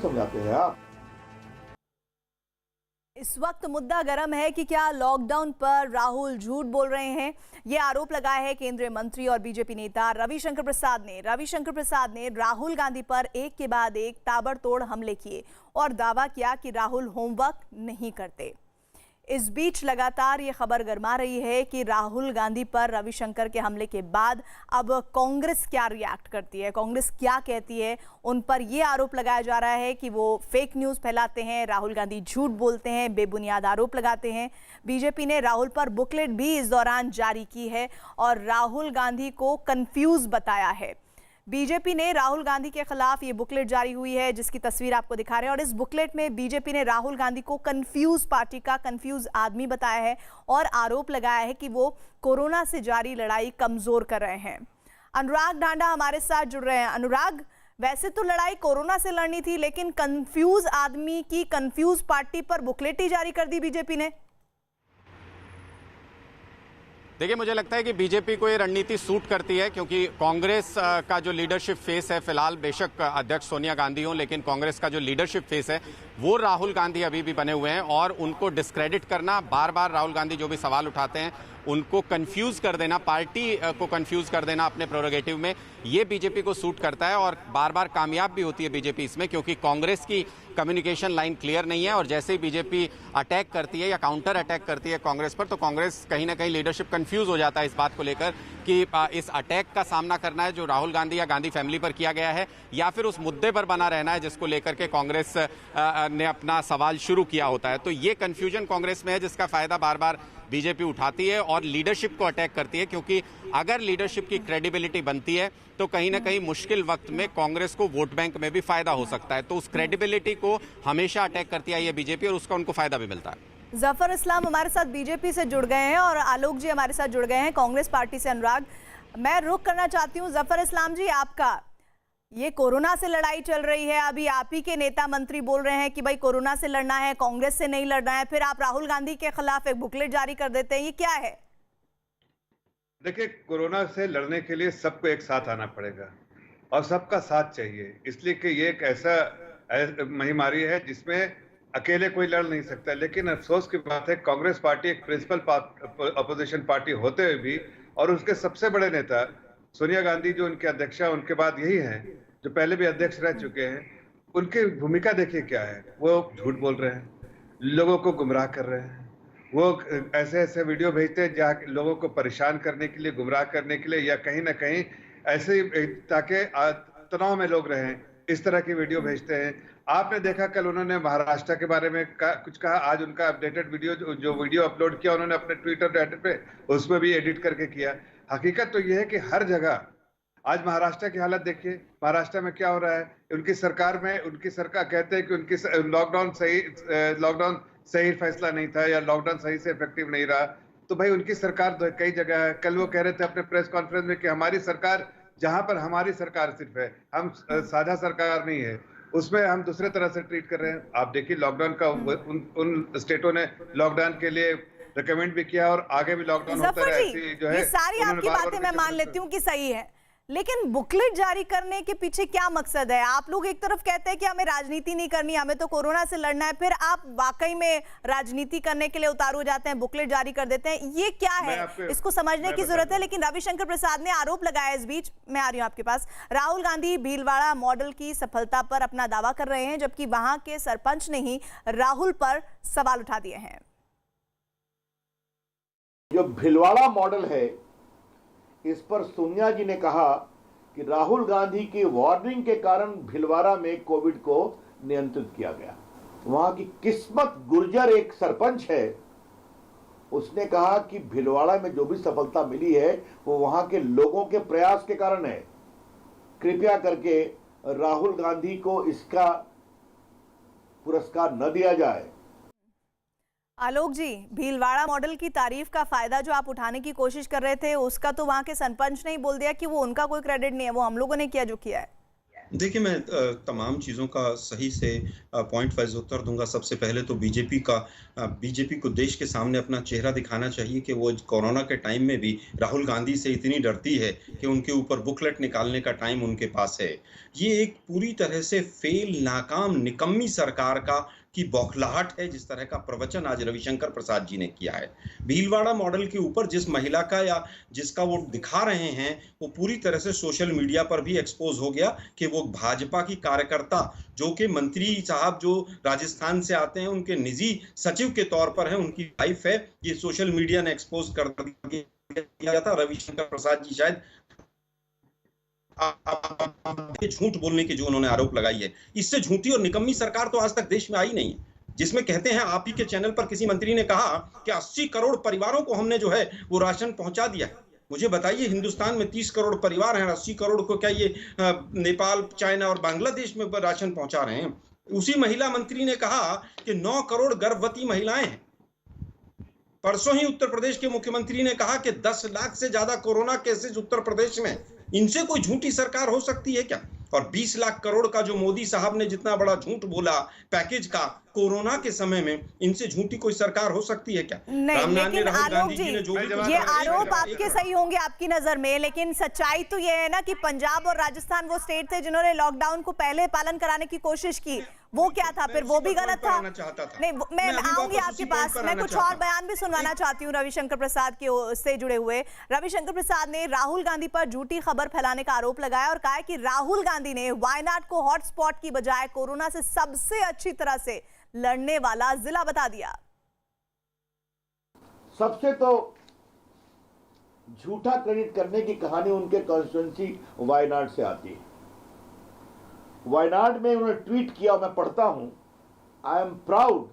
समझाते हैं आप। इस वक्त मुद्दा गर्म है कि क्या लॉकडाउन पर राहुल झूठ बोल रहे हैं। ये आरोप लगाया है केंद्रीय मंत्री और बीजेपी नेता रविशंकर प्रसाद ने राहुल गांधी पर एक के बाद एक ताबड़तोड़ हमले किए और दावा किया कि राहुल होमवर्क नहीं करते। इस बीच लगातार ये खबर गर्मा रही है कि राहुल गांधी पर रविशंकर के हमले के बाद अब कांग्रेस क्या रिएक्ट करती है, कांग्रेस क्या कहती है। उन पर यह आरोप लगाया जा रहा है कि वो फेक न्यूज़ फैलाते हैं, राहुल गांधी झूठ बोलते हैं, बेबुनियाद आरोप लगाते हैं। बीजेपी ने राहुल पर बुकलेट भी इस दौरान जारी की है और राहुल गांधी को कंफ्यूज बताया है। बीजेपी ने राहुल गांधी के खिलाफ ये बुकलेट जारी हुई है जिसकी तस्वीर आपको दिखा रहे हैं और इस बुकलेट में बीजेपी ने राहुल गांधी को कंफ्यूज पार्टी का कंफ्यूज आदमी बताया है और आरोप लगाया है कि वो कोरोना से जारी लड़ाई कमजोर कर रहे हैं। अनुराग ढांडा हमारे साथ जुड़ रहे हैं। अनुराग, वैसे तो लड़ाई कोरोना से लड़नी थी लेकिन कंफ्यूज आदमी की कंफ्यूज पार्टी पर बुकलेट ही जारी कर दी बीजेपी ने। देखिए, मुझे लगता है कि बीजेपी को ये रणनीति सूट करती है क्योंकि कांग्रेस का जो लीडरशिप फेस है, फिलहाल बेशक अध्यक्ष सोनिया गांधी हो, लेकिन कांग्रेस का जो लीडरशिप फेस है वो राहुल गांधी अभी भी बने हुए हैं और उनको डिस्क्रेडिट करना, बार बार राहुल गांधी जो भी सवाल उठाते हैं उनको कंफ्यूज कर देना, पार्टी को कंफ्यूज कर देना अपने प्रोरोगेटिव में, ये बीजेपी को सूट करता है और बार बार कामयाब भी होती है बीजेपी इसमें क्योंकि कांग्रेस की कम्युनिकेशन लाइन क्लियर नहीं है और जैसे ही बीजेपी अटैक करती है या काउंटर अटैक करती है कांग्रेस पर, तो कांग्रेस कहीं ना कहीं लीडरशिप कंफ्यूज हो जाता है इस बात को लेकर कि इस अटैक का सामना करना है जो राहुल गांधी या गांधी फैमिली पर किया गया है या फिर उस मुद्दे पर बना रहना है जिसको लेकर के कांग्रेस ने अपना सवाल शुरू किया होता है। तो ये कंफ्यूजन कांग्रेस में है जिसका फायदा बार बार बीजेपी उठाती है और लीडरशिप को अटैक करती है क्योंकि अगर लीडरशिप की क्रेडिबिलिटी बनती है तो कहीं ना कहीं मुश्किल वक्त में कांग्रेस को वोट बैंक में भी फायदा हो सकता है। तो उस क्रेडिबिलिटी को हमेशा अटैक करती है ये बीजेपी और उसका उनको फायदा भी मिलता है। जफर इस्लाम हमारे साथ बीजेपी से जुड़ गए हैं और आलोक जी हमारे साथ जुड़ गए हैं कांग्रेस पार्टी से। अनुराग, मैं रुख करना चाहती हूँ जफर इस्लाम जी आपका। ये कोरोना से लड़ाई चल रही है, अभी आप ही के नेता मंत्री बोल रहे हैं कि भाई कोरोना से लड़ना है, कांग्रेस से नहीं लड़ना है, फिर आप राहुल गांधी के खिलाफ एक बुकलेट जारी कर देते हैं, ये क्या है? देखिए, कोरोना से लड़ने के लिए सबको एक साथ आना पड़ेगा और सबका साथ चाहिए, इसलिए कि ये एक ऐसा महामारी है जिसमें अकेले कोई लड़ नहीं सकता। लेकिन अफसोस की बात है कांग्रेस पार्टी एक प्रिंसिपल अपोजिशन पार्टी होते हुए भी और उसके सबसे बड़े नेता सोनिया गांधी जो उनके अध्यक्ष है, उनके बाद यही हैं जो पहले भी अध्यक्ष रह चुके हैं, उनकी भूमिका देखिए क्या है। वो झूठ बोल रहे हैं, लोगों को गुमराह कर रहे हैं, वो ऐसे ऐसे वीडियो भेजते हैं जहाँ लोगों को परेशान करने के लिए, गुमराह करने के लिए या कहीं ना कहीं ऐसे ताकि तनाव में लोग रहें, इस तरह की वीडियो भेजते हैं। आपने देखा कल उन्होंने महाराष्ट्र के बारे में कुछ कहा, आज उनका अपडेटेड वीडियो जो वीडियो अपलोड किया उन्होंने अपने ट्विटर पे, उसमें भी एडिट करके किया। हकीकत तो यह है कि हर जगह आज महाराष्ट्र की हालत देखिए, महाराष्ट्र में क्या हो रहा है। उनकी सरकार कहते हैं कि उनकी लॉकडाउन सही फैसला नहीं था या लॉकडाउन सही से इफेक्टिव नहीं रहा। तो भाई उनकी सरकार तो कई जगह है। कल वो कह रहे थे अपने प्रेस कॉन्फ्रेंस में कि हमारी सरकार, जहां पर हमारी सरकार सिर्फ है, हम साझा सरकार नहीं है, उसमें हम दूसरे तरह से ट्रीट कर रहे हैं। आप देखिए लॉकडाउन का उन स्टेटों ने लॉकडाउन के लिए रिकमेंड भी किया और आगे भी लॉकडाउन होता रहे। ऐसी जो है, ये सारी आपकी बातें मैं मान लेती हूँ कि सही है, लेकिन बुकलेट जारी करने के पीछे क्या मकसद है? आप लोग एक तरफ कहते हैं कि हमें राजनीति नहीं करनी, हमें तो कोरोना से लड़ना है, फिर आप वाकई में राजनीति करने के लिए उतारू जाते हैं, बुकलेट जारी कर देते हैं, ये क्या है? इसको समझने की जरूरत है। लेकिन रविशंकर प्रसाद ने आरोप लगाया, इस बीच मैं आ रही हूँ आपके पास, राहुल गांधी भीलवाड़ा मॉडल की सफलता पर अपना दावा कर रहे हैं जबकि वहां के सरपंच ने ही राहुल पर सवाल उठा दिए हैं। जो भीलवाड़ा मॉडल है, इस पर सोनिया जी ने कहा कि राहुल गांधी की वार्निंग के कारण भीलवाड़ा में कोविड को नियंत्रित किया गया। वहां की किस्मत गुर्जर एक सरपंच है, उसने कहा कि भीलवाड़ा में जो भी सफलता मिली है वो वहां के लोगों के प्रयास के कारण है। कृपया करके राहुल गांधी को इसका पुरस्कार न दिया जाए। आलोक जी, भीलवाड़ा मॉडल की तारीफ का फायदा जो आप उठाने की कोशिश कर रहे थे उसका तो वहां के सरपंच ने ही बोल दिया कि वो उनका कोई क्रेडिट नहीं है, वो हम लोगों ने किया जो किया है। देखिए, मैं तमाम चीज़ों का सही से पॉइंट वाइज़ उत्तर दूँगा। सबसे पहले तो बीजेपी को देश के सामने अपना चेहरा दिखाना चाहिए कि वो कोरोना के टाइम में भी राहुल गांधी से इतनी डरती है कि उनके ऊपर बुकलेट निकालने का टाइम उनके पास है। ये एक पूरी तरह से नाकाम, निकम्मी सरकार की बौखलाहट है, जिस तरह का प्रवचन आज रविशंकर प्रसाद जी ने किया है। भीलवाड़ा मॉडल के ऊपर जिस महिला का या जिसका वो दिखा रहे हैं, वो पूरी तरह से सोशल मीडिया पर भी एक्सपोज़ हो गया कि वो भाजपा की कार्यकर्ता, जो कि मंत्री साहब जो राजस्थान से आते हैं, उनके निजी सचिव के तौर पर हैं, उनकी वाइफ है। ये सोशल मीडिया ने एक्सपोज़ कर दिया था। रविशंकर प्रसाद जी शायद झूठ बोलने की जो उन्होंने आरोप लगाई है, इससे झूठी और निकम्मी सरकार तो आज तक देश में आई नहीं है, जिसमें कहते हैं, आप ही के चैनल पर किसी मंत्री ने कहा कि 80 करोड़ परिवारों को हमने जो है वो राशन पहुंचा दिया है। मुझे बताइए, हिंदुस्तान में 30 करोड़ परिवार हैं, 80 करोड़ को क्या ये नेपाल, चाइना और बांग्लादेश में राशन पहुंचा रहे हैं? उसी महिला मंत्री ने कहा कि 9 करोड़ गर्भवती महिलाएं हैं। परसों ही उत्तर प्रदेश के मुख्यमंत्री ने कहा कि 10 लाख से ज्यादा कोरोना केसेस उत्तर प्रदेश में। इनसे कोई झूठी सरकार हो सकती है क्या? और 20 लाख करोड़ का जो मोदी साहब ने जितना बड़ा झूठ बोला पैकेज का कोरोना के समय में, इनसे झूठी कोई सरकार हो सकती है क्या? नहीं, लेकिन आलोक जी, ये आरोप आपके सही होंगे आपकी नजर में, लेकिन सच्चाई तो ये है ना कि पंजाब और राजस्थान वो स्टेट थे जिन्होंने लॉकडाउन को पहले पालन कराने की कोशिश की। वो क्या था फिर? वो भी गलत था। नहीं, मैं आऊंगी आपके पास। मैं कुछ और बयान भी सुनवाना चाहती हूँ रविशंकर प्रसाद के से जुड़े हुए। रविशंकर प्रसाद ने राहुल गांधी पर झूठी खबर फैलाने का आरोप लगाया और कहा कि राहुल गांधी ने वायनाड को हॉटस्पॉट की बजाय कोरोना से सबसे अच्छी तरह से लड़ने वाला जिला बता दिया। सबसे तो झूठा क्रेडिट करने की कहानी उनके कॉन्स्टिट्यूएंसी वायनाड से आती है। वायनाड में उन्होंने ट्वीट किया, मैं पढ़ता हूं, I am proud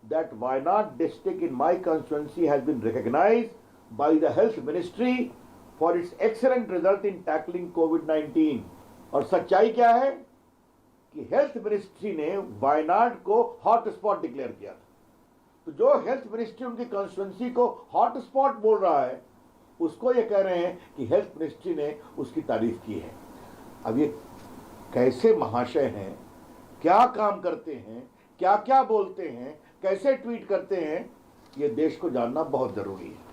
that Wayanad district in my constituency has been recognised by the health ministry for its excellent result in tackling कोविड-19। और सच्चाई क्या है कि हेल्थ मिनिस्ट्री ने वायनाड को हॉटस्पॉट डिक्लेयर किया था। तो जो हेल्थ मिनिस्ट्री उनकी कॉन्स्टिट्यूएंसी को हॉटस्पॉट बोल रहा है, उसको ये कह रहे हैं कि हेल्थ मिनिस्ट्री ने उसकी तारीफ की है। अब ये कैसे महाशय हैं, क्या काम करते हैं, क्या क्या बोलते हैं, कैसे ट्वीट करते हैं, ये देश को जानना बहुत जरूरी है।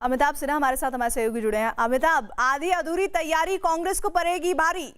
अमिताभ सिन्हा हमारे साथ हमारे सहयोगी जुड़े हैं। अमिताभ, आधी अधूरी तैयारी कांग्रेस को पड़ेगी भारी।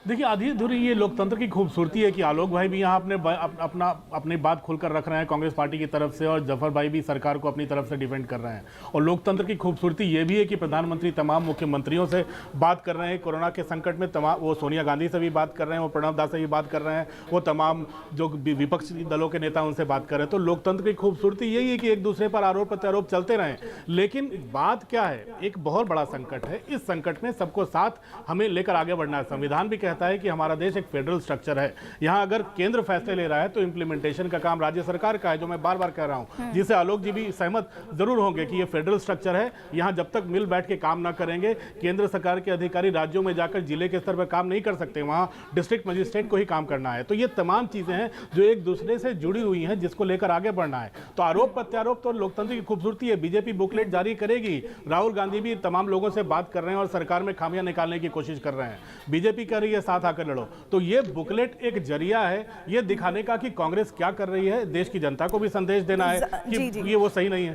देखिए, आधी अधूरी ये लोकतंत्र की खूबसूरती है कि आलोक भाई भी यहाँ अपनी बात खुलकर रख रहे हैं कांग्रेस पार्टी की तरफ से, और जफर भाई भी सरकार को अपनी तरफ से डिफेंड कर रहे हैं। और लोकतंत्र की खूबसूरती ये भी है कि प्रधानमंत्री तमाम मुख्यमंत्रियों से बात कर रहे हैं कोरोना के संकट में। वो सोनिया गांधी से भी बात कर रहे हैं, वो प्रणब दा से भी बात कर रहे हैं, वो तमाम जो विपक्षी दलों के नेता उनसे बात कर रहे हैं। तो लोकतंत्र की खूबसूरती यही है कि एक दूसरे पर आरोप प्रत्यारोप चलते रहें। लेकिन बात क्या है, एक बहुत बड़ा संकट है। इस संकट में सबको साथ हमें लेकर आगे बढ़ना है। संविधान भी कहता है कि हमारा देश एक फेडरल स्ट्रक्चर है। यहां अगर केंद्र फैसले ले रहा है तो इंप्लीमेंटेशन का काम राज्य सरकार का है, जो मैं बार बार कह रहा हूं, जिसे आलोक जी भी सहमत जरूर होंगे कि ये फेडरल स्ट्रक्चर है। यहां जब तक मिल बैठ के काम ना करेंगे, केंद्र सरकार के अधिकारी राज्यों में जाकर जिले के स्तर पर काम नहीं कर सकते, वहां डिस्ट्रिक्ट मजिस्ट्रेट को ही काम करना है। तो ये तमाम चीजें हैं जो एक दूसरे से जुड़ी हुई हैं, जिसको लेकर आगे बढ़ना है। तो आरोप प्रत्यारोप तो लोकतंत्र की खूबसूरती है। बीजेपी बुकलेट जारी करेगी, राहुल गांधी भी तमाम लोगों से बात कर रहे हैं और सरकार में खामियां निकालने की कोशिश कर रहे हैं। बीजेपी कह रही है साथ आकर लड़ो। तो ये बुकलेट एक जरिया है ये दिखाने का कि कांग्रेस क्या कर रही है, देश की जनता को भी संदेश देना है कि ये वो सही नहीं है।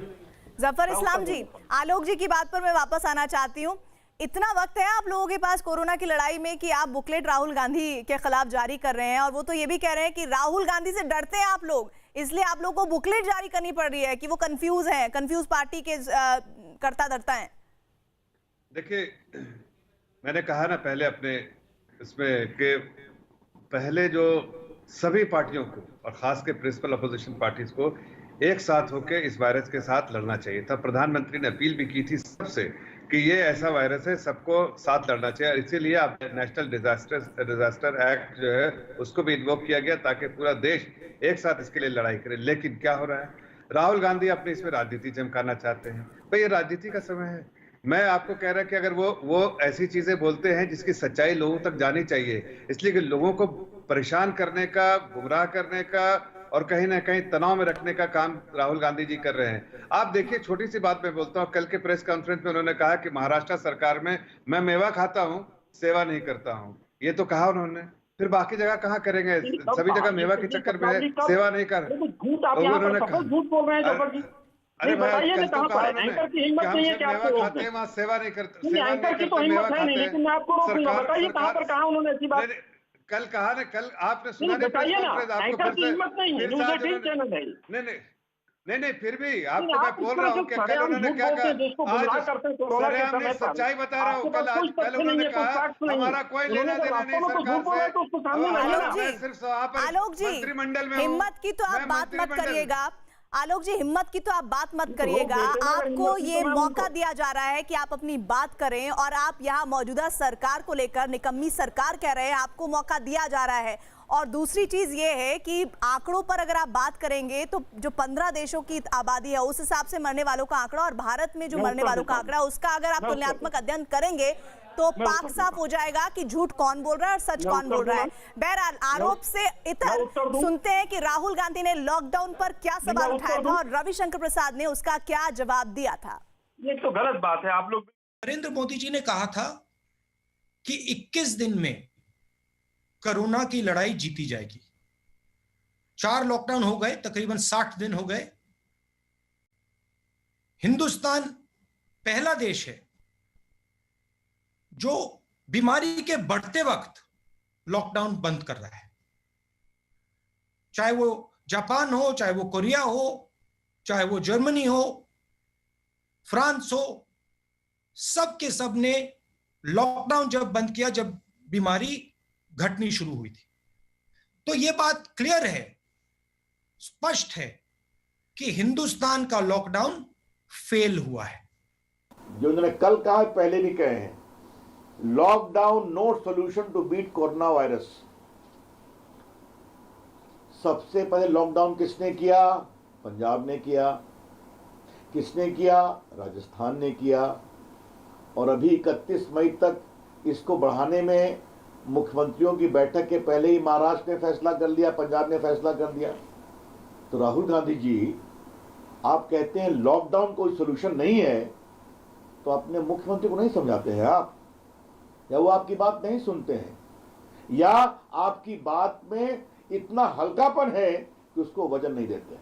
जफर इस्लाम जी, आलोक जी की बात पर मैं वापस आना चाहती हूँ। इतना वक्त है आप लोगों के पास कोरोना की लड़ाई में कि आप बुकलेट राहुल गांधी के खिलाफ जारी कर रहे हैं, और वो तो ये भी कह रहे हैं कि राहुल गांधी से डरते हैं आप लोग, इसलिए आप लोगों को बुकलेट जारी करनी पड़ रही है कि वो कंफ्यूज है, कंफ्यूज पार्टी के करता धरता है। देखिए, मैंने कहा ना पहले अपने इसमें कि पहले जो सभी पार्टियों को और खास के प्रिंसिपल अपोजिशन पार्टीज को एक साथ होकर इस वायरस के साथ लड़ना चाहिए था। प्रधानमंत्री ने अपील भी की थी सबसे कि ये ऐसा वायरस है, सबको साथ लड़ना चाहिए। इसीलिए अब नेशनल डिजास्टर एक्ट जो है उसको भी इन्वोक किया गया ताकि पूरा देश एक साथ इसके लिए लड़ाई करे। लेकिन क्या हो रहा है, राहुल गांधी अपनी इसमें राजनीति चमकाना चाहते हैं। भाई ये राजनीति का समय है। मैं आपको कह रहा कि अगर वो ऐसी चीजें बोलते हैं जिसकी सच्चाई लोगों तक जानी चाहिए, इसलिए कि लोगों को परेशान करने का, गुमराह करने का और कहीं ना कहीं तनाव में रखने का काम राहुल गांधी जी कर रहे हैं। आप देखिए, छोटी सी बात मैं बोलता हूँ, कल के प्रेस कॉन्फ्रेंस में उन्होंने कहा कि महाराष्ट्र सरकार में मैं मेवा खाता हूँ, सेवा नहीं करता हूँ, ये तो कहा उन्होंने। फिर बाकी जगह कहाँ करेंगे? सभी जगह मेवा के चक्कर में सेवा नहीं कर, झूठ आप यहाँ पर सफल झूठ बोल रहे हैं जफर जी। अरे भाई बताइए कल ना तो कहाँ कहा पर उन्होंने एंकर की हिम्मत कि हम नहीं है सब कि आपको मेवा रोक खाते दें। हैं, वहाँ सेवा नहीं करते, नहीं, सेवा एंकर नहीं की तो करते, मेवा हिम्मत है नहीं, खाते हैं। लेकिन मैं आपको रोकूंगा। बताइए कहाँ पर कहा उन्होंने ऐसी बात? नहीं, कल कहा ना, कल आपने सुना नहीं प्रेस बताइए ना, कॉन्फ्रेंस? आपको एंकर फिर की से हिम्मत नहीं है, फिर से न्यूज़ आज 18 उन्होंने चैनल है। नहीं, फिर भी आपको मैं आप इस बोल तरह रहा से हूँ कि कल सरेआम उन्होंने झूठ क्या बोलते हैं, देश को कहा। गुमराह आज करते हैं कोरोना के सरेआम समय पर। सच्चाई बता रहा हूँ। आपके कल पास कोई कल तथ्य उन्होंने नहीं है, कोई कहा फैक्ट नहीं है। हमारा कोई उन्होंने लेना तो देना वास्तव नहीं में कुछ झूठ बोला सरकार है तो उसको सामने से। लाइए आलोक ना। जी, मैं सिर्फ वहाँ पर आलोक जी, मंत्रिमंडल में हूँ। हिम्मत की तो आप मैं बात मत मंत्रिमंडल- करिएगा। आलोक जी, हिम्मत की तो आप बात मत करिएगा। देते हैं, अगर आपको हिम्मत की ये तो मैं मौका उनको- दिया जा रहा है कि आप अपनी बात करें और आप यहाँ मौजूदा सरकार को लेकर निकम्मी सरकार कह रहे हैं, आपको मौका दिया जा रहा है। और दूसरी चीज ये है कि आंकड़ों पर अगर आप बात करेंगे तो जो 15 देशों की आबादी है उस हिसाब से मरने वालों का आंकड़ा और भारत में जो मरने वालों का आंकड़ा, उसका अगर आप तुलनात्मक अध्ययन करेंगे तो पाक साफ हो जाएगा कि झूठ कौन बोल रहा है और सच कौन बोल रहा है। बहरहाल, आरोप से इतर सुनते हैं कि राहुल गांधी ने लॉकडाउन पर क्या सवाल उठाया था और रविशंकर प्रसाद ने उसका क्या जवाब दिया था। ये तो गलत बात है। आप लोग, नरेंद्र मोदी जी ने कहा था कि 21 दिन में कोरोना की लड़ाई जीती जाएगी। 4 लॉकडाउन हो गए, तकरीबन 60 दिन हो गए। हिंदुस्तान पहला देश है जो बीमारी के बढ़ते वक्त लॉकडाउन बंद कर रहा है। चाहे वो जापान हो, चाहे वो कोरिया हो, चाहे वो जर्मनी हो, फ्रांस हो, सब के सब ने लॉकडाउन जब बंद किया, जब बीमारी घटनी शुरू हुई थी। तो यह बात क्लियर है, स्पष्ट है कि हिंदुस्तान का लॉकडाउन फेल हुआ है। जो उन्होंने कल कहा, पहले भी कहे हैं, lockdown no solution to beat corona virus. सबसे पहले लॉकडाउन किसने किया? पंजाब ने किया। किसने किया? राजस्थान ने किया। और अभी 31 मई तक इसको बढ़ाने में मुख्यमंत्रियों की बैठक के पहले ही महाराष्ट्र ने फैसला कर लिया, पंजाब ने फैसला कर दिया। तो राहुल गांधी जी, आप कहते हैं लॉकडाउन कोई सॉल्यूशन नहीं है, तो अपने मुख्यमंत्री को नहीं समझाते हैं आप, या वो आपकी बात नहीं सुनते हैं, या आपकी बात में इतना हल्कापन है कि उसको वजन नहीं देते।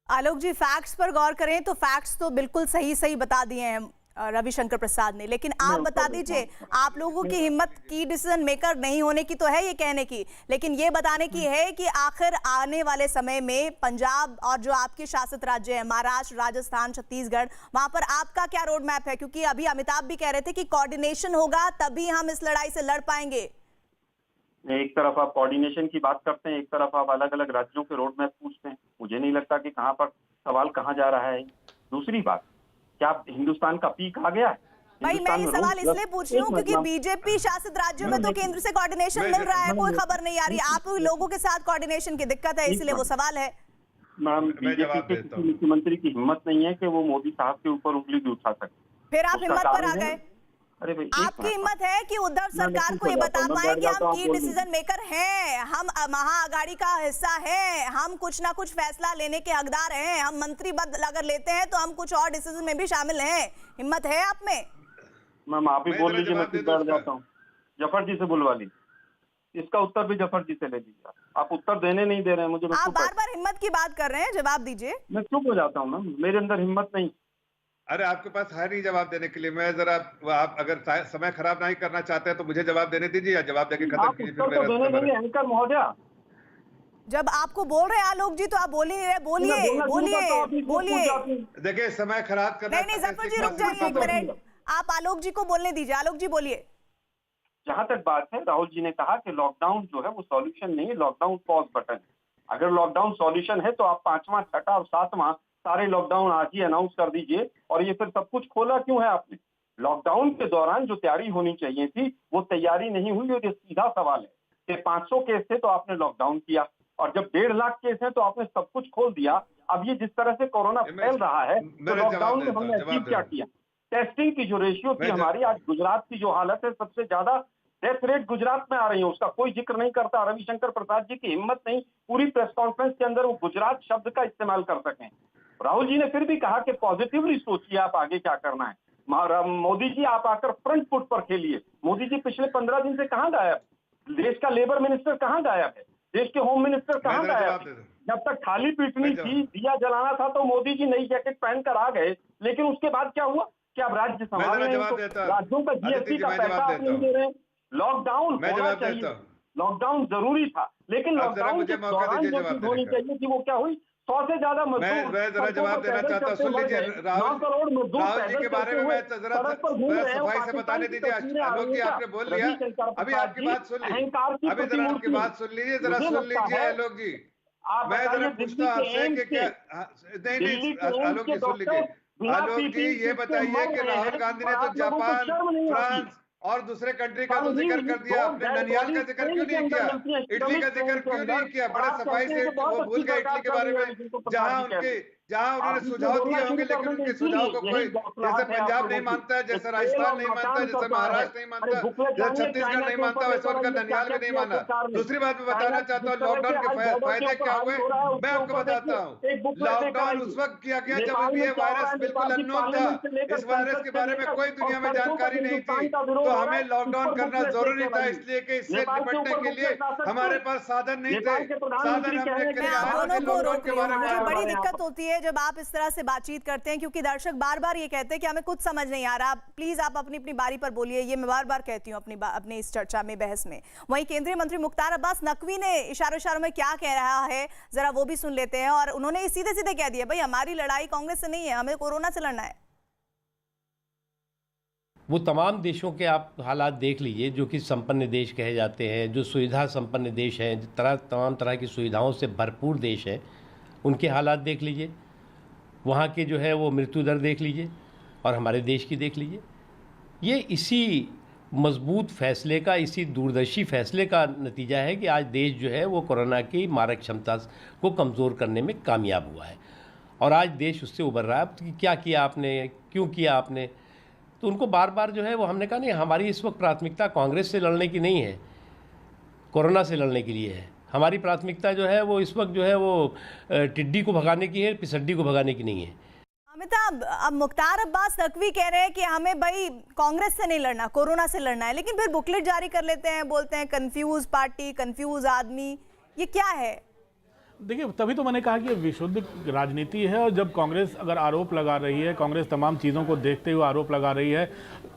आलोक जी, फैक्ट्स पर गौर करें तो फैक्ट्स तो बिल्कुल सही बता दिए हैं रविशंकर प्रसाद ने, लेकिन आप बता दीजिए, आप लोगों की हिम्मत की डिसीजन मेकर नहीं होने की तो है ये कहने की, लेकिन ये बताने की है कि आखिर आने वाले समय में पंजाब और जो आपके शासित राज्य है महाराष्ट्र, राजस्थान, छत्तीसगढ़, वहां पर आपका क्या रोड मैप है? क्योंकि अभी अमिताभ भी कह रहे थे कि कोऑर्डिनेशन होगा तभी हम इस लड़ाई से लड़ पाएंगे। एक तरफ आप कोऑर्डिनेशन की बात करते हैं, एक तरफ आप अलग अलग राज्यों के रोड मैप पूछते हैं। मुझे नहीं लगता कि कहां पर सवाल कहां जा रहा है। दूसरी बात, क्या हिंदुस्तान का पीक आ गया है? भाई, मैं ये सवाल इसलिए पूछ रही हूँ क्योंकि बीजेपी शासित राज्यों में तो केंद्र से कोऑर्डिनेशन मिल रहा है, कोई खबर नहीं आ रही। आप लोगों के साथ कोऑर्डिनेशन की दिक्कत है, इसलिए वो सवाल है। मैम, बीजेपी के किसी मुख्यमंत्री की हिम्मत नहीं है कि वो मोदी साहब के ऊपर उंगली भी उठा सके। फिर आप हिम्मत पर आ गए। अरे भाई, आपकी हिम्मत है कि उद्धव सरकार को ये बता पाए कि हम की डिसीजन मेकर हैं, हम महाअघाड़ी का हिस्सा हैं, हम कुछ ना कुछ फैसला लेने के हकदार हैं, हम मंत्री पद अगर लेते हैं तो हम कुछ और डिसीजन में भी शामिल हैं। हिम्मत है आप में? मैम, आप ही बोल लीजिए, मैं फिर बैठ जाता हूँ। जफर जी से बुलवा लीजिए, इसका उत्तर भी जफर जी से ले लीजिए। आप उत्तर देने नहीं दे रहे हैं मुझे। आप बार बार हिम्मत की बात कर रहे हैं, जवाब दीजिए। मैं चुप हो जाता हूँ मैम, मेरे अंदर हिम्मत नहीं। अरे आपके पास है नहीं जवाब देने के लिए। मैं जरा, आप अगर समय खराब नहीं करना चाहते हैं तो मुझे जवाब देने दीजिए, या जवाब देके खत्म कीजिए। फिर मेरा एंकर महोदया, जब आपको बोल रहे हैं आलोक जी तो आप बोल ही नहीं रहे। बोलिए। देखिए, समय खराब करना नहीं, जफर जी रुक जाइए एक मिनट, आप आलोक जी को बोलने दीजिए। आलोक जी बोलिए। जहां तक बात है, राहुल जी ने कहा कि लॉकडाउन जो है वो सॉल्यूशन नहीं है, लॉकडाउन पॉज बटन है। अगर लॉकडाउन सॉल्यूशन है तो आप 5वां, 6वां और 7वां सारे लॉकडाउन आज ही अनाउंस कर दीजिए। और ये फिर सब कुछ खोला क्यों है आपने? लॉकडाउन के दौरान जो तैयारी होनी चाहिए थी वो तैयारी नहीं हुई। और ये सीधा सवाल है कि 500 केस थे तो आपने लॉकडाउन किया, और जब 1.5 लाख केस हैं तो आपने सब कुछ खोल दिया। अब ये जिस तरह से कोरोना फैल रहा है तो लॉकडाउन में हमने अचीव क्या किया? टेस्टिंग की जो रेशियो थी हमारी, आज गुजरात की जो हालत है, सबसे ज्यादा डेथ रेट गुजरात में आ रही है, उसका कोई जिक्र नहीं करता। रविशंकर प्रसाद जी की हिम्मत नहीं, पूरी प्रेस कॉन्फ्रेंस के अंदर वो गुजरात शब्द का इस्तेमाल कर सकें। राहुल जी ने फिर भी कहा कि पॉजिटिवली सोचिए आप आगे क्या करना है। मोदी जी आप आकर फ्रंट फुट पर खेलिए। मोदी जी पिछले 15 दिन से कहाँ गायब? देश का लेबर मिनिस्टर कहाँ गायब है? देश के होम मिनिस्टर कहाँ गायब है? जब तक थाली पीटनी थी, दिया जलाना था, तो मोदी जी नई जैकेट पहनकर आ गए, लेकिन उसके बाद क्या हुआ? क्या आप राज्य संभाल रहे हैं? तो राज्यों का जीएसटी का पैसा आप नहीं दे रहे हैं। लॉकडाउन होना चाहिए, लॉकडाउन जरूरी था, लेकिन लॉकडाउन के दौरान जो चीज होनी चाहिए थी वो क्या हुई? 100 से ज्यादा मजदूर, मैं जरा जवाब देना चाहता हूँ, सुन लीजिए। 9 करोड़ मजदूर राहुल जी के बारे में मैं जरा सफाई से बताने दीजिए। आलोक जी आपने बोल लिया, अभी आपकी बात सुन लीजिए, अभी जरा आपकी बात सुन लीजिए, जरा सुन लीजिए आलोक जी। मैं जरा पूछता हूँ आपसे कि क्या, नहीं आलोक जी सुन लीजिए। आलोक जी ये बताइए कि राहुल गांधी ने तो जापान, फ्रांस और दूसरे कंट्री का तो जिक्र कर दिया, आपने ननिहाल का जिक्र क्यों नहीं किया? इटली का जिक्र क्यों नहीं किया? बड़ा सफाई से वो भूल गए इटली के बारे में, जहां उन्होंने सुझाव दिए होंगे, लेकिन उनके सुझाव को कोई, जैसे पंजाब नहीं मानता है, जैसे राजस्थान नहीं मानता है, जैसे महाराष्ट्र नहीं मानता, जैसे छत्तीसगढ़ नहीं मानता, वैसे उनका ननिहाल भी नहीं माना। दूसरी बात मैं बताना चाहता हूँ, लॉकडाउन के फायदे क्या हुए मैं आपको बताता हूँ। लॉकडाउन उस वक्त किया गया जब ये वायरस बिल्कुल अननोन था, इस वायरस के बारे में कोई दुनिया में जानकारी नहीं थी, तो हमें लॉकडाउन करना जरूरी था, इसलिए कि इससे निपटने के लिए हमारे पास साधन नहीं थे। साधन हमने बड़ी दिक्कत होती है जब आप इस तरह से बातचीत करते हैं, क्योंकि दर्शक बार बार ये कहते हैं कि हमें कुछ समझ नहीं आ रहा। प्लीज आप अपनी अपनी बारी पर बोलिए, ये मैं बार बार कहती हूँ अपनी इस चर्चा में, बहस में। वहीं केंद्रीय मंत्री मुख्तार अब्बास नकवी ने इशारों में क्या कह रहा है जरा वो भी सुन लेते हैं। और उन्होंने सीधे सीधे कह दिया, भाई हमारी लड़ाई कांग्रेस से नहीं है, हमें कोरोना से लड़ना है। वो तमाम देशों के आप हालात देख लीजिए जो कि संपन्न देश कहे जाते हैं, जो सुविधा संपन्न देश हैं, तमाम तरह की सुविधाओं से भरपूर देश है, उनके हालात देख लीजिए, वहाँ के जो है वो मृत्यु दर देख लीजिए और हमारे देश की देख लीजिए। ये इसी मजबूत फैसले का, इसी दूरदर्शी फैसले का नतीजा है कि आज देश जो है वो कोरोना की मारक क्षमता को कमज़ोर करने में कामयाब हुआ है और आज देश उससे उभर रहा है। तो क्या किया आपने, क्यों किया आपने? तो उनको बार बार जो है वो हमने कहा नहीं, हमारी इस वक्त प्राथमिकता कांग्रेस से लड़ने की नहीं है, कोरोना से लड़ने के लिए है। हमारी प्राथमिकता जो है वो इस वक्त जो है वो टिड्डी को भगाने की है, पिसड्डी को भगाने की नहीं है। अमिताभ, अब मुख्तार अब्बास नकवी कह रहे हैं कि हमें भाई कांग्रेस से नहीं लड़ना, कोरोना से लड़ना है, लेकिन फिर बुकलेट जारी कर लेते हैं, बोलते हैं कंफ्यूज पार्टी, कंफ्यूज आदमी। ये क्या है? देखिए, तभी तो मैंने कहा कि विशुद्ध राजनीति है। और जब कांग्रेस अगर आरोप लगा रही है, कांग्रेस तमाम चीज़ों को देखते हुए आरोप लगा रही है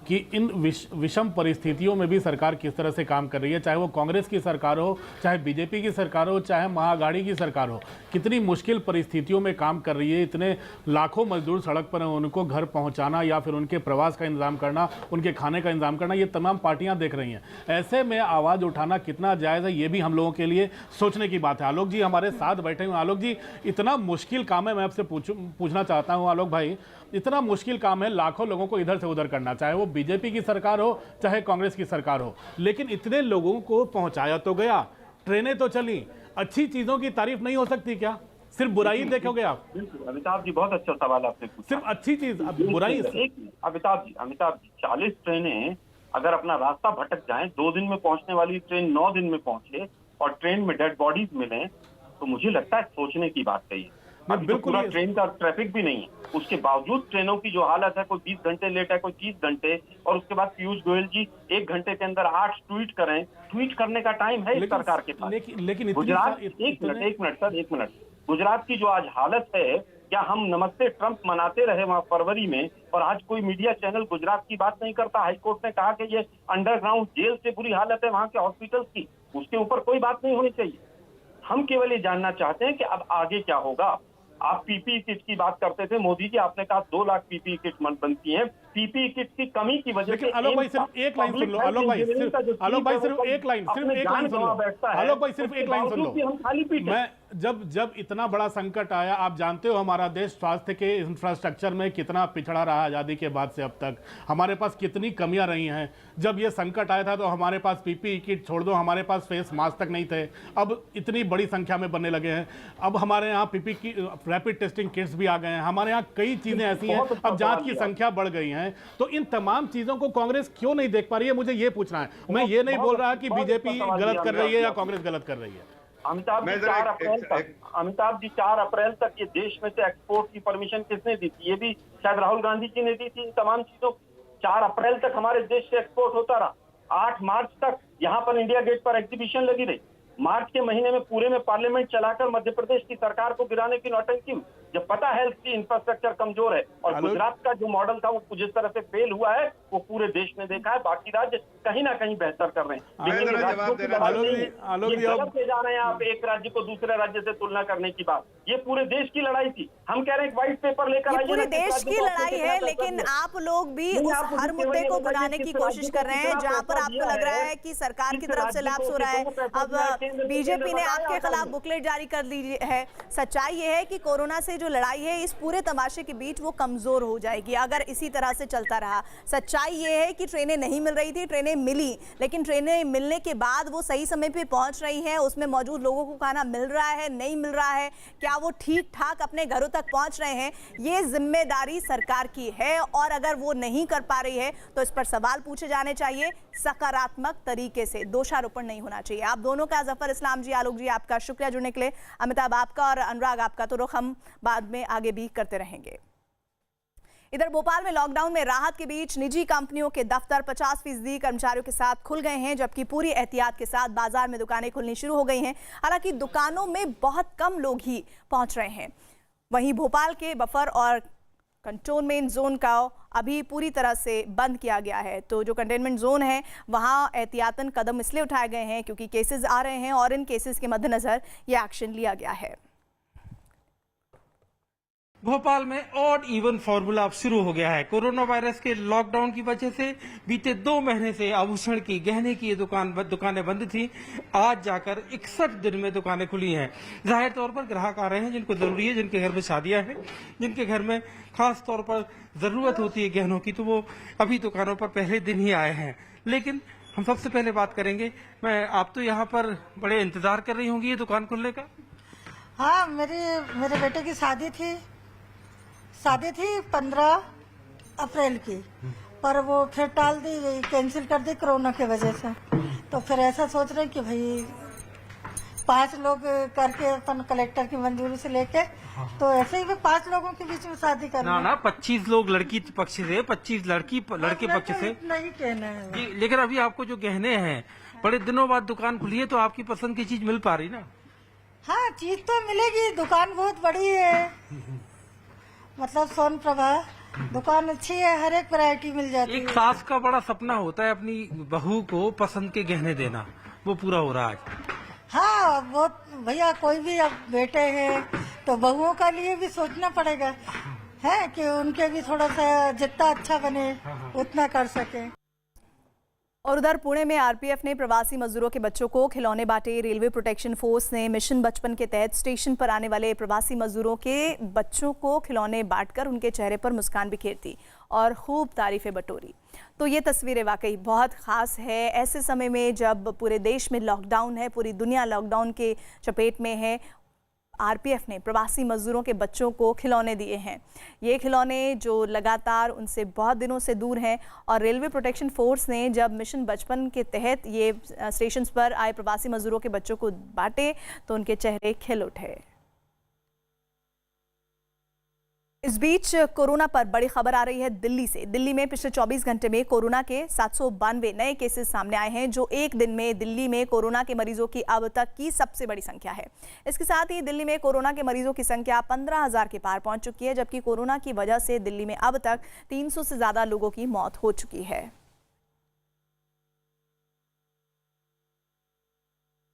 कि इन विषम परिस्थितियों में भी सरकार किस तरह से काम कर रही है, चाहे वो कांग्रेस की सरकार हो, चाहे बीजेपी की सरकार हो, चाहे महाअघाड़ी की सरकार हो, कितनी मुश्किल परिस्थितियों में काम कर रही है। इतने लाखों मजदूर सड़क पर हैं, उनको घर पहुंचाना या फिर उनके प्रवास का इंतजाम करना, उनके खाने का इंतजाम करना, ये तमाम पार्टियां देख रही हैं। ऐसे में आवाज़ उठाना कितना जायज़ है, ये भी हम लोगों के लिए सोचने की बात है। आलोक जी हमारे साथ बैठे हुए। आलोक जी, इतना मुश्किल काम है, मैं आपसे पूछना चाहता हूँ आलोक भाई, इतना मुश्किल काम है लाखों लोगों को इधर से उधर करना, चाहे वो बीजेपी की सरकार हो चाहे कांग्रेस की सरकार हो, लेकिन इतने लोगों को पहुंचाया तो गया, ट्रेनें तो चली, अच्छी चीजों की तारीफ नहीं हो सकती क्या? सिर्फ बुराई देखोगे आप? अमिताभ जी, बहुत अच्छा सवाल आपने पूछा। सिर्फ अच्छी चीज, बुराई? अमिताभ जी 40 ट्रेनें अगर अपना रास्ता भटक जाएं, 2 दिन में पहुंचने वाली ट्रेन 9 दिन में पहुंचे और ट्रेन में डेड बॉडीज मिले, तो मुझे लगता है सोचने की बात है। अभी तो पूरा ट्रेन का ट्रैफिक भी नहीं है, उसके बावजूद ट्रेनों की जो हालत है, कोई 20 घंटे लेट है, कोई 30 घंटे, और उसके बाद पीयूष गोयल जी 1 घंटे के अंदर 8 ट्वीट करें। ट्वीट करने का टाइम है इस सरकार के पास। लेकिन गुजरात, एक मिनट, गुजरात की जो आज हालत है, क्या हम नमस्ते ट्रंप मनाते रहे वहां फरवरी में, और आज कोई मीडिया चैनल गुजरात की बात नहीं करता? हाईकोर्ट ने कहा कि ये अंडरग्राउंड जेल से बुरी हालत है वहां के हॉस्पिटल्स की, उसके ऊपर कोई बात नहीं होनी चाहिए। हम केवल ये जानना चाहते हैं कि अब आगे क्या होगा। आप पीपीई किट की बात करते थे, मोदी जी आपने कहा 2 लाख पीपीई किट बनती हैं। पीपीई किट की कमी की वजह से आलोक भाई सिर्फ एक लाइन सुन लो, आलोक भाई सिर्फ एक लाइन सुन लो। मैं जब इतना बड़ा संकट आया, आप जानते हो हमारा देश स्वास्थ्य के इंफ्रास्ट्रक्चर में कितना पिछड़ा रहा आज़ादी के बाद से अब तक, हमारे पास कितनी कमियां रही हैं। जब ये संकट आया था तो हमारे पास पीपीई किट छोड़ दो, हमारे पास फेस मास्क तक नहीं थे, अब इतनी बड़ी संख्या में बनने लगे हैं। अब हमारे यहाँ पीपीई की रैपिड टेस्टिंग किट्स भी आ गए हैं, हमारे यहाँ कई चीज़ें ऐसी हैं, अब जाँच की संख्या बढ़ गई है। तो इन तमाम चीजों को कांग्रेस क्यों नहीं देख पा रही है, मुझे ये पूछना है। मैं ये नहीं बोल रहा कि बीजेपी गलत कर रही है या कांग्रेस गलत कर रही है। अमिताभ जी 4 अप्रैल तक ये देश में से एक्सपोर्ट की परमिशन किसने दी थी? ये भी शायद राहुल गांधी जी ने दी थी। इन तमाम चीजों 4 अप्रैल तक हमारे देश से एक्सपोर्ट होता रहा। 8 मार्च तक यहाँ पर इंडिया गेट पर एग्जीबिशन लगी रही। मार्च के महीने में पूरे में पार्लियामेंट चलाकर मध्य प्रदेश की सरकार को गिराने की नौटंकी हुई, जब पता है हेल्थ की इंफ्रास्ट्रक्चर कमजोर है। और गुजरात का जो मॉडल था वो जिस तरह से फेल हुआ है वो पूरे देश में देखा है। बाकी राज्य कहीं ना कहीं बेहतर कर रहे हैं, लेकिन गलत ले जा रहे हैं आप एक राज्य को दूसरे राज्य से तुलना करने की बात। ये पूरे देश की लड़ाई थी। हम कह रहे हैं व्हाइट पेपर लेकर आइए। पूरे देश की लड़ाई है, लेकिन आप लोग भी उस हर मुद्दे को भुनाने की कोशिश कर रहे हैं जहां पर आपको लग रहा है कि सरकार की तरफ से लैप्स हो रहा है। अब बीजेपी ने आपके खिलाफ बुकलेट जारी कर दी है। सच्चाई ये है कि कोरोना से जो लड़ाई है इस पूरे तमाशे के बीच वो कमजोर हो जाएगी अगर इसी तरह से चलता रहा। सच्चाई ये है कि ट्रेनें नहीं मिल रही थी, ट्रेनें मिली, लेकिन ट्रेनें मिलने के बाद वो सही समय पे पहुंच रही हैं, उसमें मौजूद लोगों को खाना मिल रहा है, नहीं मिल रहा है, क्या वो ठीक ठाक अपने घरों तक पहुंच रहे हैं, ये जिम्मेदारी सरकार की है। और अगर वो नहीं कर पा रही है तो इस पर सवाल पूछे जाने चाहिए, सकारात्मक तरीके से, दोषारोपण नहीं होना चाहिए। आप दोनों का, जफर इस्लाम जी, आलोक जी, आपका शुक्रिया जुड़ने के लिए। अमिताभ आपका और अनुराग आपका तो रुख हम बाद में आगे भी करते रहेंगे। इधर भोपाल में लॉकडाउन में राहत के बीच निजी कंपनियों के दफ्तर 50% कर्मचारियों के साथ खुल गए हैं, जबकि पूरी एहतियात के साथ बाजार में दुकानें खुलनी शुरू हो गई हैं। हालांकि दुकानों में बहुत कम लोग ही पहुंच रहे हैं। वहीं भोपाल के बफर और कंटेनमेंट जोन का अभी पूरी तरह से बंद किया गया है। तो जो कंटेनमेंट जोन है वहां एहतियातन कदम इसलिए उठाए गए हैं क्योंकि केसेस आ रहे हैं और इन केसेस के मद्देनजर ये एक्शन लिया गया है। भोपाल में ऑड इवन फॉर्मूला अब शुरू हो गया है। कोरोना वायरस के लॉकडाउन की वजह से बीते 2 महीने से आभूषण की, गहने की ये दुकानें बंद थी। आज जाकर 61 दिन में दुकानें खुली हैं। जाहिर तौर पर ग्राहक आ रहे हैं जिनको जरूरी है, जिनके घर में शादियां हैं, जिनके घर में खास तौर पर जरूरत होती है गहनों की, तो वो अभी दुकानों पर पहले दिन ही आए हैं। लेकिन हम सबसे पहले बात करेंगे, आप तो यहाँ पर बड़े इंतजार कर रही होंगी ये दुकान खुलने का। हाँ, मेरे बेटे की शादी थी 15 अप्रैल की, पर वो फिर टाल दी गई, कैंसिल कर दी कोरोना की वजह से। तो फिर ऐसा सोच रहे हैं कि भाई 5 लोग करके अपन कलेक्टर की मंजूरी से लेके, तो ऐसे ही 5 लोगों के बीच में शादी करना ना 25 लोग लड़की पक्ष से, 25 लड़के पक्ष से नहीं कहना है। लेकिन अभी आपको जो गहने हैं, बड़े दिनों बाद दुकान खुली है, तो आपकी पसंद की चीज मिल पा रही ना? हाँ, चीज तो मिलेगी, दुकान बहुत बड़ी है, मतलब सोन प्रभा दुकान अच्छी है, हर एक वैरायटी मिल जाती है। एक सास का बड़ा सपना होता है अपनी बहू को पसंद के गहने देना, वो पूरा हो रहा है आज। हाँ, वो भैया कोई भी अब बेटे हैं तो बहुओं का लिए भी सोचना पड़ेगा है कि उनके भी थोड़ा सा जितना अच्छा बने उतना कर सके। और उधर पुणे में आरपीएफ ने प्रवासी मजदूरों के बच्चों को खिलौने बांटे। रेलवे प्रोटेक्शन फोर्स ने मिशन बचपन के तहत स्टेशन पर आने वाले प्रवासी मजदूरों के बच्चों को खिलौने बांटकर उनके चेहरे पर मुस्कान बिखेर दी और खूब तारीफें बटोरी। तो ये तस्वीरें वाकई बहुत खास है। ऐसे समय में जब पूरे देश में लॉकडाउन है, पूरी दुनिया लॉकडाउन के चपेट में है, आरपीएफ ने प्रवासी मजदूरों के बच्चों को खिलौने दिए हैं। ये खिलौने जो लगातार उनसे बहुत दिनों से दूर हैं, और रेलवे प्रोटेक्शन फोर्स ने जब मिशन बचपन के तहत ये स्टेशंस पर आए प्रवासी मजदूरों के बच्चों को बांटे तो उनके चेहरे खिल उठे। इस बीच कोरोना पर बड़ी खबर आ रही है दिल्ली से। दिल्ली में पिछले 24 घंटे में कोरोना के 792 नए केसेस सामने आए हैं, जो एक दिन में दिल्ली में कोरोना के मरीजों की अब तक की सबसे बड़ी संख्या है। इसके साथ ही दिल्ली में कोरोना के मरीजों की संख्या 15,000 के पार पहुंच चुकी है, जबकि कोरोना की वजह से दिल्ली में अब तक 300 से ज्यादा लोगों की मौत हो चुकी है।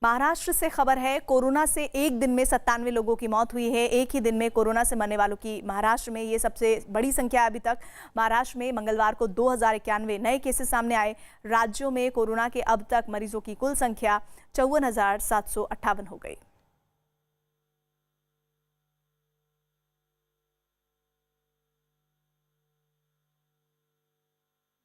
महाराष्ट्र से खबर है, कोरोना से एक दिन में 97 लोगों की मौत हुई है। एक ही दिन में कोरोना से मरने वालों की महाराष्ट्र में ये सबसे बड़ी संख्या है अभी तक। महाराष्ट्र में मंगलवार को 2091 नए केसेस सामने आए। राज्यों में कोरोना के अब तक मरीजों की कुल संख्या 54,758 हो गई।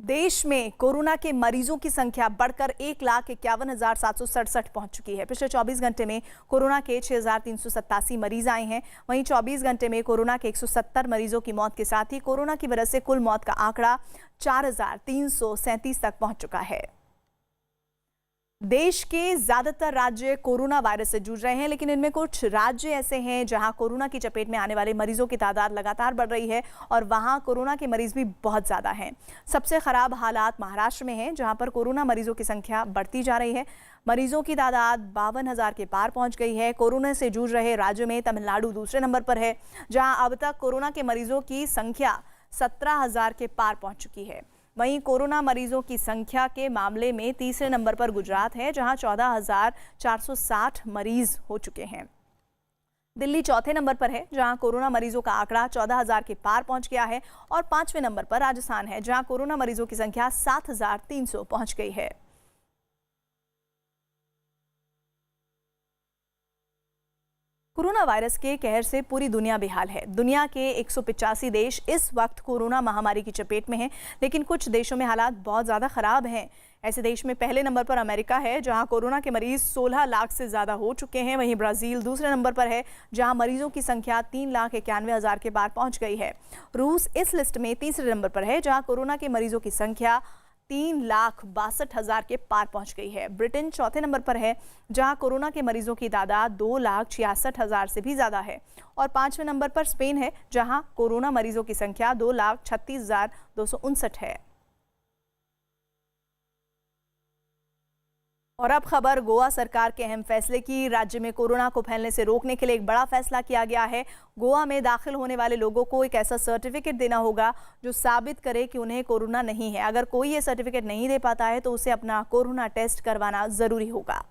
देश में कोरोना के मरीजों की संख्या बढ़कर 1,51,767 पहुंच चुकी है। पिछले 24 घंटे में कोरोना के 6,387 मरीज आए हैं। वहीं 24 घंटे में कोरोना के 170 मरीजों की मौत के साथ ही कोरोना की वजह से कुल मौत का आंकड़ा 4,337 तक पहुंच चुका है। देश के ज्यादातर राज्य कोरोना वायरस से जूझ रहे हैं, लेकिन इनमें कुछ राज्य ऐसे हैं जहां कोरोना की चपेट में आने वाले मरीजों की तादाद लगातार बढ़ रही है और वहां कोरोना के मरीज भी बहुत ज्यादा हैं। सबसे खराब हालात महाराष्ट्र में हैं, जहां पर कोरोना मरीजों की संख्या बढ़ती जा रही है। मरीजों की तादाद 52,000 के पार पहुंच गई है। कोरोना से जूझ रहे राज्यों में तमिलनाडु दूसरे नंबर पर है, जहां अब तक कोरोना के मरीजों की संख्या 17,000 के पार पहुंच चुकी है। वहीं कोरोना मरीजों की संख्या के मामले में तीसरे नंबर पर गुजरात है, जहां 14,460 मरीज हो चुके हैं। दिल्ली चौथे नंबर पर है, जहां कोरोना मरीजों का आंकड़ा 14,000 के पार पहुंच गया है। और पांचवें नंबर पर राजस्थान है, जहां कोरोना मरीजों की संख्या 7,300 पहुंच गई है। कोरोना वायरस के कहर से पूरी दुनिया बेहाल है। दुनिया के 185 देश इस वक्त कोरोना महामारी की चपेट में हैं, लेकिन कुछ देशों में हालात बहुत ज़्यादा खराब हैं। ऐसे देश में पहले नंबर पर अमेरिका है, जहां कोरोना के मरीज 16 लाख से ज़्यादा हो चुके हैं। वहीं ब्राज़ील दूसरे नंबर पर है, जहां मरीजों की संख्या 3,91,000 के पार पहुंच गई है। रूस इस लिस्ट में तीसरे नंबर पर है, जहां कोरोना के मरीजों की संख्या 3,62,000 के पार पहुंच गई है। ब्रिटेन चौथे नंबर पर है, जहां कोरोना के मरीजों की तादाद 2,66,000 से भी ज़्यादा है। और पांचवें नंबर पर स्पेन है, जहां कोरोना मरीजों की संख्या 2,36,259 है। और अब खबर गोवा सरकार के अहम फैसले की। राज्य में कोरोना को फैलने से रोकने के लिए एक बड़ा फैसला किया गया है। गोवा में दाखिल होने वाले लोगों को एक ऐसा सर्टिफिकेट देना होगा जो साबित करे कि उन्हें कोरोना नहीं है। अगर कोई ये सर्टिफिकेट नहीं दे पाता है तो उसे अपना कोरोना टेस्ट करवाना जरूरी होगा।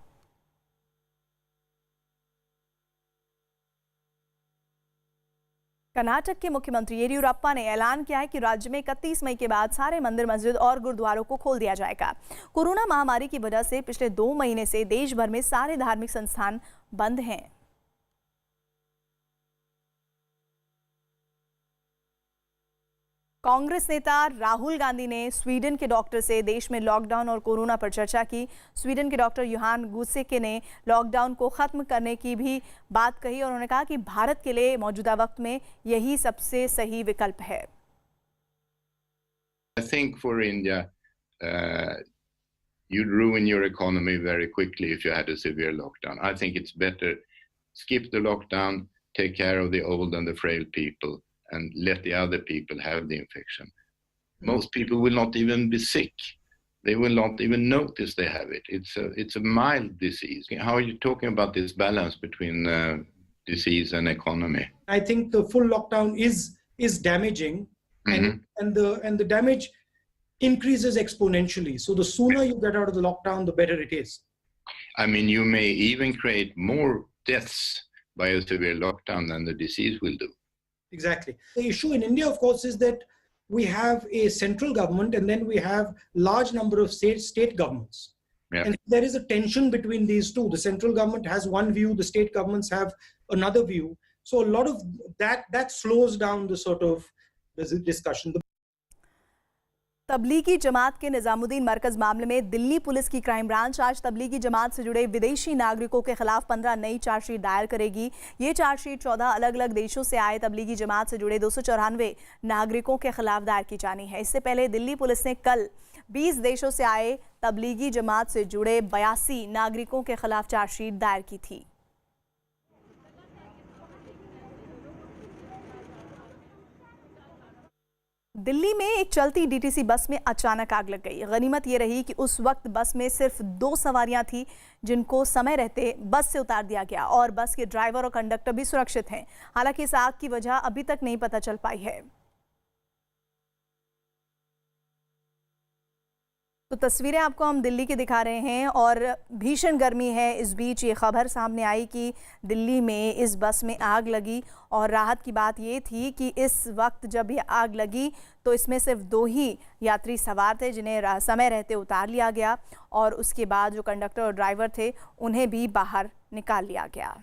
कर्नाटक के मुख्यमंत्री येदियुरप्पा ने ऐलान किया है कि राज्य में 31 मई के बाद सारे मंदिर, मस्जिद और गुरुद्वारों को खोल दिया जाएगा। कोरोना महामारी की वजह से पिछले 2 महीने से देश भर में सारे धार्मिक संस्थान बंद हैं। कांग्रेस नेता राहुल गांधी ने स्वीडन के डॉक्टर से देश में लॉकडाउन और कोरोना पर चर्चा की। स्वीडन के डॉक्टर युहान गुसेके ने लॉकडाउन को खत्म करने की भी बात कही और उन्होंने कहा कि भारत के लिए मौजूदा वक्त में यही सबसे सही विकल्प है। I think for India, you'd ruin your economy very quickly if you had a severe lockdown. I think it's better skip the lockdown, take care of the old and the frail people, and let the other people have the infection. Most people will not even be sick. They will not even notice they have it. It's a mild disease. How are you talking about this balance between disease and economy? I think the full lockdown is damaging, and the damage increases exponentially. So the sooner you get out of the lockdown, the better it is. I mean, you may even create more deaths by a severe lockdown than the disease will do. Exactly. The issue in India, of course, is that we have a central government and then we have large number of state governments. Yeah. And there is a tension between these two. The central government has one view, the state governments have another view. So a lot of that slows down the sort of discussion. Tablighi Jamaat के निजामुद्दीन मरकज मामले में Delhi police की crime branch आज तबलीगी जमात से जुड़े विदेशी नागरिकों के खिलाफ 15 नई चार्जशीट दायर करेगी। ये चार्जशीट 14 अलग अलग देशों से आए तबलीगी जमात से जुड़े 294 नागरिकों के खिलाफ दायर की जानी है। इससे पहले दिल्ली पुलिस ने कल 20 देशों से आए तबलीगी जमात से जुड़े 82 नागरिकों के खिलाफ चार्जशीट दायर की थी। दिल्ली में एक चलती डीटीसी बस में अचानक आग लग गई। गनीमत ये रही कि उस वक्त बस में सिर्फ 2 सवारियां थी, जिनको समय रहते बस से उतार दिया गया और बस के ड्राइवर और कंडक्टर भी सुरक्षित हैं। हालांकि इस आग की वजह अभी तक नहीं पता चल पाई है। तो तस्वीरें आपको हम दिल्ली की दिखा रहे हैं और भीषण गर्मी है। इस बीच ये खबर सामने आई कि दिल्ली में इस बस में आग लगी और राहत की बात ये थी कि इस वक्त जब ये आग लगी तो इसमें सिर्फ 2 ही यात्री सवार थे, जिन्हें समय रहते उतार लिया गया और उसके बाद जो कंडक्टर और ड्राइवर थे उन्हें भी बाहर निकाल लिया गया।